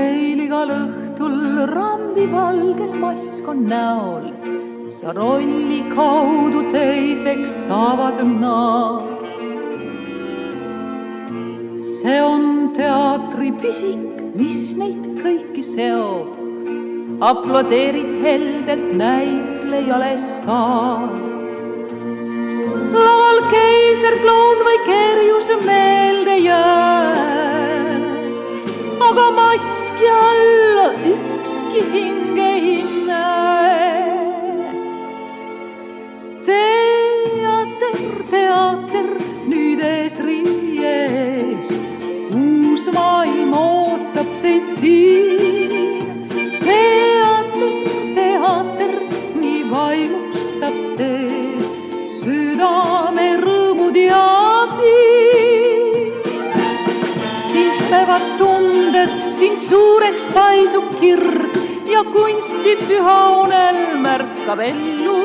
Neil igal õhtul rambi valgel mask on näol ja rolli kaudu teiseks saavad nad. See on teatri pisik, mis neid kõiki seob, aplodeerib heldelt näitlejale saab. Laval keiser, kloun või kerjus meelde jää, aga maski alla ükski hinge ei näe. Teater, teater, nüüd ees riiest, uus maailm ootab teid siin. Teater, teater, nii vaimustab see südame rõõmud ja piir. Sind peavad tunded, sind suureks paisub kirg ja kunstipüha unelm märkab ellu.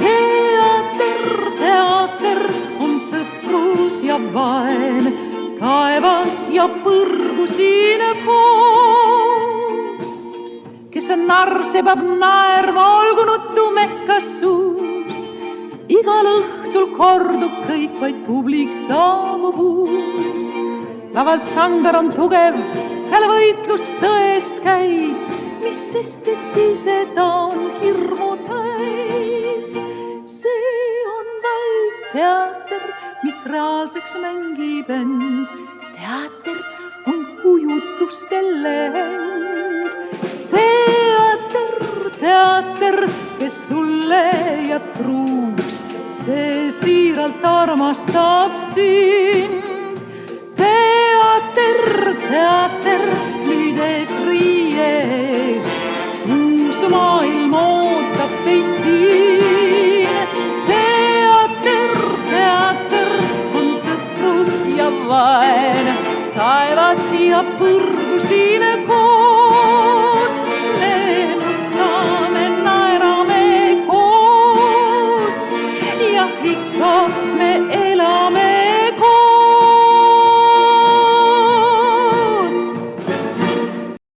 Teater, teater on sõprus ja vaen, taevas ja põrgu siin koos. Kes on narr, see peab naerma, olgu nutumekas suus. Igal õhtul kordub kõik, vaid publik saabub uus. Laval sangar on tugev, seal võitlus tõest käib, mis sest, et ise ta on hirmu täis. See on vaid teater, mis reaalseks mängib end. Teater on kujutuste lend. Teater, teater, kes sulle jääb truuks, see siiralt armastab sind. Teater, teater, nüüd ees riiest, uus maailm ootab teid siin. Teater, teater on sõprus ja vaen, taevas ja põrgu siin.